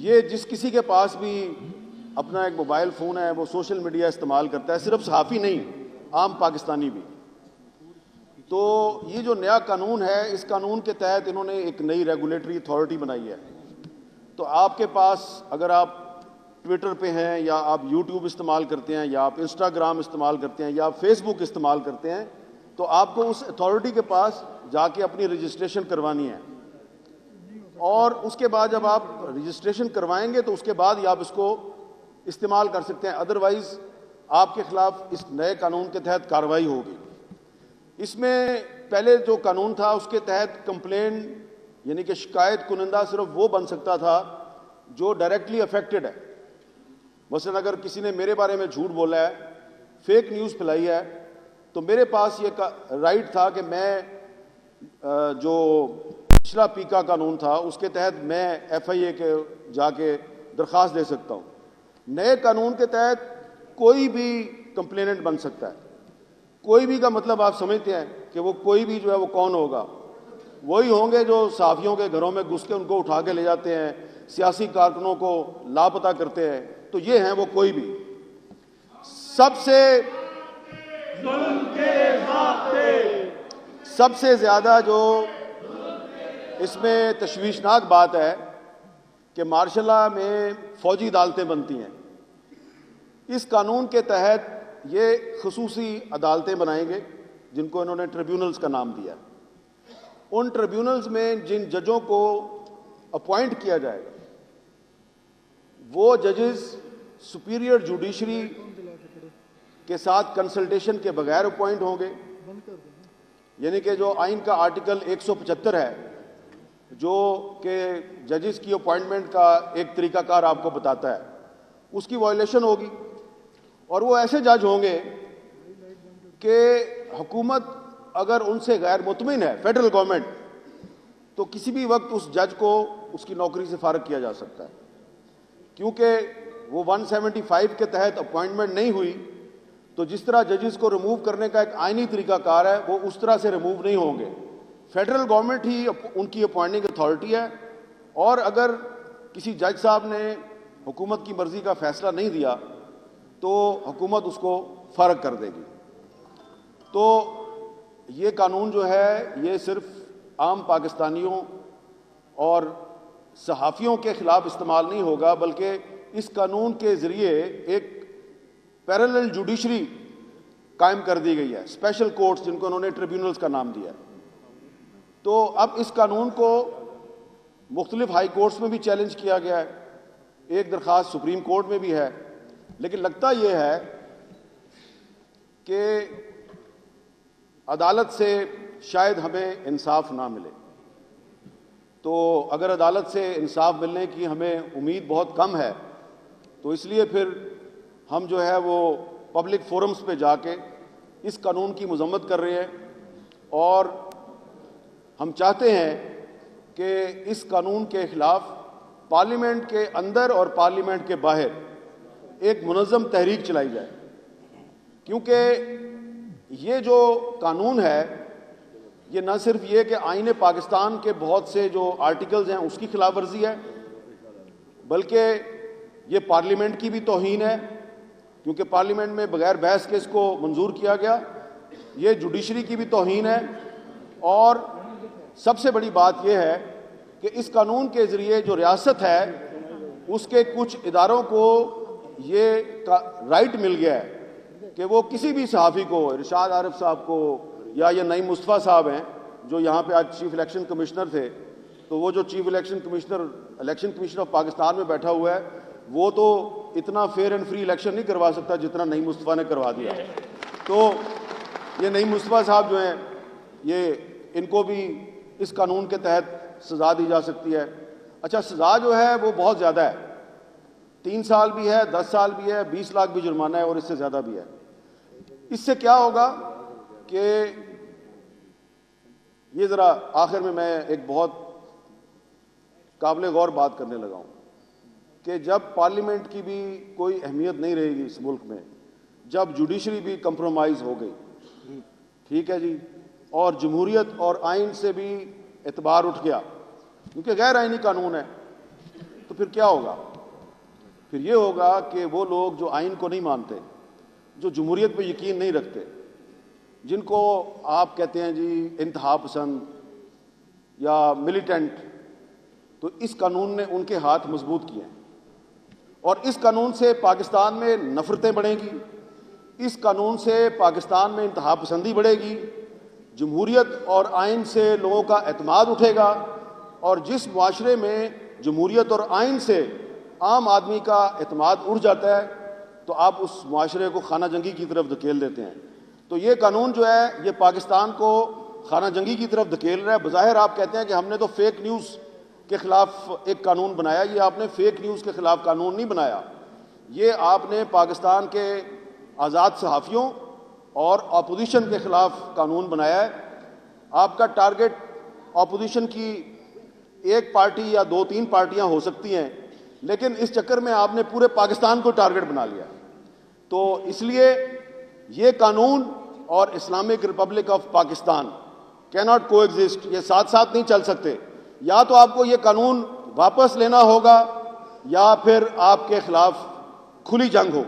یہ جس کسی کے پاس بھی اپنا ایک موبائل فون ہے وہ سوشل میڈیا استعمال کرتا ہے، صرف صحافی نہیں، عام پاکستانی بھی۔ تو یہ جو نیا قانون ہے، اس قانون کے تحت انہوں نے ایک نئی ریگولیٹری اتھارٹی بنائی ہے۔ تو آپ کے پاس اگر آپ ٹویٹر پہ ہیں، یا آپ یوٹیوب استعمال کرتے ہیں، یا آپ انسٹاگرام استعمال کرتے ہیں، یا آپ فیس بک استعمال کرتے ہیں، تو آپ کو اس اتھارٹی کے پاس جا کے اپنی رجسٹریشن کروانی ہے، اور اس کے بعد جب آپ رجسٹریشن کروائیں گے تو اس کے بعد ہی آپ اس کو استعمال کر سکتے ہیں، ادروائز آپ کے خلاف اس نئے قانون کے تحت کارروائی ہوگی۔ اس میں پہلے جو قانون تھا اس کے تحت کمپلین یعنی کہ شکایت کنندہ صرف وہ بن سکتا تھا جو ڈائریکٹلی افیکٹڈ ہے۔ مثلا اگر کسی نے میرے بارے میں جھوٹ بولا ہے، فیک نیوز پھیلائی ہے، تو میرے پاس یہ رائٹ تھا کہ میں جو پچھلا پیکا قانون تھا اس کے تحت میں ایف آئی اے کے جا کے درخواست دے سکتا ہوں۔ نئے قانون کے تحت کوئی بھی کمپلیننٹ بن سکتا ہے۔ کوئی بھی کا مطلب آپ سمجھتے ہیں کہ وہ کوئی بھی جو ہے وہ کون ہوگا؟ وہی ہوں گے جو صحافیوں کے گھروں میں گھس کے ان کو اٹھا کے لے جاتے ہیں، سیاسی کارکنوں کو لاپتہ کرتے ہیں، تو یہ ہیں وہ کوئی بھی۔ سب سے زیادہ جو اس میں تشویشناک بات ہے کہ مارشل لاء میں فوجی عدالتیں بنتی ہیں۔ اس قانون کے تحت یہ خصوصی عدالتیں بنائیں گے جن کو انہوں نے ٹریبیونلز کا نام دیا۔ ان ٹریبیونلز میں جن ججوں کو اپوائنٹ کیا جائے گا وہ ججز سپیریئر جوڈیشری کے ساتھ کنسلٹیشن کے بغیر اپوائنٹ ہوں گے، یعنی کہ جو آئین کا آرٹیکل 175 ہے جو کہ ججز کی اپوائنٹمنٹ کا ایک طریقہ کار آپ کو بتاتا ہے، اس کی وائلیشن ہوگی۔ اور وہ ایسے جج ہوں گے کہ حکومت اگر ان سے غیر مطمئن ہے، فیڈرل گورنمنٹ، تو کسی بھی وقت اس جج کو اس کی نوکری سے فارغ کیا جا سکتا ہے، کیونکہ وہ 175 کے تحت اپوائنٹمنٹ نہیں ہوئی، تو جس طرح ججز کو ریموو کرنے کا ایک آئینی طریقہ کار ہے وہ اس طرح سے ریموو نہیں ہوں گے۔ فیڈرل گورنمنٹ ہی ان کی اپوائنٹنگ اتھارٹی ہے، اور اگر کسی جج صاحب نے حکومت کی مرضی کا فیصلہ نہیں دیا تو حکومت اس کو فارغ کر دے گی۔ تو یہ قانون جو ہے یہ صرف عام پاکستانیوں اور صحافیوں کے خلاف استعمال نہیں ہوگا، بلکہ اس قانون کے ذریعے ایک پیرالل جوڈیشری قائم کر دی گئی ہے، اسپیشل کورٹس جن کو انہوں نے ٹریبیونلز کا نام دیا ہے۔ تو اب اس قانون کو مختلف ہائی کورٹس میں بھی چیلنج کیا گیا ہے، ایک درخواست سپریم کورٹ میں بھی ہے، لیکن لگتا یہ ہے کہ عدالت سے شاید ہمیں انصاف نہ ملے۔ تو اگر عدالت سے انصاف ملنے کی ہمیں امید بہت کم ہے، تو اس لیے پھر ہم جو ہے وہ پبلک فورمز پہ جا کے اس قانون کی مذمت کر رہے ہیں، اور ہم چاہتے ہیں کہ اس قانون کے خلاف پارلیمنٹ کے اندر اور پارلیمنٹ کے باہر ایک منظم تحریک چلائی جائے، کیونکہ یہ جو قانون ہے یہ نہ صرف یہ کہ آئین پاکستان کے بہت سے جو آرٹیکلز ہیں اس کی خلاف ورزی ہے، بلکہ یہ پارلیمنٹ کی بھی توہین ہے، کیونکہ پارلیمنٹ میں بغیر بحث کے اس کو منظور کیا گیا۔ یہ جوڈیشری کی بھی توہین ہے، اور سب سے بڑی بات یہ ہے کہ اس قانون کے ذریعے جو ریاست ہے اس کے کچھ اداروں کو یہ رائٹ مل گیا ہے کہ وہ کسی بھی صحافی کو، ارشاد عارف صاحب کو یا یہ نعیم مصطفیٰ صاحب ہیں جو یہاں پہ آج چیف الیکشن کمشنر تھے، تو وہ جو chief election commissioner of Pakistan میں بیٹھا ہوا ہے وہ تو اتنا فیئر اینڈ فری الیکشن نہیں کروا سکتا جتنا نعیم مصطفیٰ نے کروا دیا۔ تو یہ نعیم مصطفیٰ صاحب جو ہیں یہ ان کو بھی اس قانون کے تحت سزا دی جا سکتی ہے۔ اچھا، سزا جو ہے وہ بہت زیادہ ہے، 3 سال بھی ہے، 10 سال بھی ہے، 20 لاکھ بھی جرمانہ ہے، اور اس سے زیادہ بھی ہے۔ اس سے کیا ہوگا کہ یہ ذرا آخر میں ایک بہت قابل غور بات کرنے لگا ہوں کہ جب پارلیمنٹ کی بھی کوئی اہمیت نہیں رہے گی اس ملک میں، جب جوڈیشری بھی کمپرومائز ہو گئی، ٹھیک ہے جی، اور جمہوریت اور آئین سے بھی اعتبار اٹھ گیا کیونکہ غیر آئینی قانون ہے، تو پھر کیا ہوگا؟ پھر یہ ہوگا کہ وہ لوگ جو آئین کو نہیں مانتے، جو جمہوریت پہ یقین نہیں رکھتے، جن کو آپ کہتے ہیں جی انتہا پسند یا ملیٹنٹ، تو اس قانون نے ان کے ہاتھ مضبوط کیے ہیں، اور اس قانون سے پاکستان میں نفرتیں بڑھیں گی، اس قانون سے پاکستان میں انتہا پسندی بڑھے گی، جمہوریت اور آئین سے لوگوں کا اعتماد اٹھے گا، اور جس معاشرے میں جمہوریت اور آئین سے عام آدمی کا اعتماد اٹھ جاتا ہے تو آپ اس معاشرے کو خانہ جنگی کی طرف دھکیل دیتے ہیں۔ تو یہ قانون جو ہے یہ پاکستان کو خانہ جنگی کی طرف دھکیل رہا ہے۔ بظاہر آپ کہتے ہیں کہ ہم نے تو فیک نیوز کے خلاف ایک قانون بنایا، یہ آپ نے فیک نیوز کے خلاف قانون نہیں بنایا، یہ آپ نے پاکستان کے آزاد صحافیوں اور اپوزیشن کے خلاف قانون بنایا ہے۔ آپ کا ٹارگٹ اپوزیشن کی ایک پارٹی یا دو تین پارٹیاں ہو سکتی ہیں، لیکن اس چکر میں آپ نے پورے پاکستان کو ٹارگٹ بنا لیا۔ تو اس لیے یہ قانون اور اسلامک ریپبلک آف پاکستان کیناٹ کو ایگزسٹ، یہ ساتھ ساتھ نہیں چل سکتے۔ یا تو آپ کو یہ قانون واپس لینا ہوگا یا پھر آپ کے خلاف کھلی جنگ ہوگی۔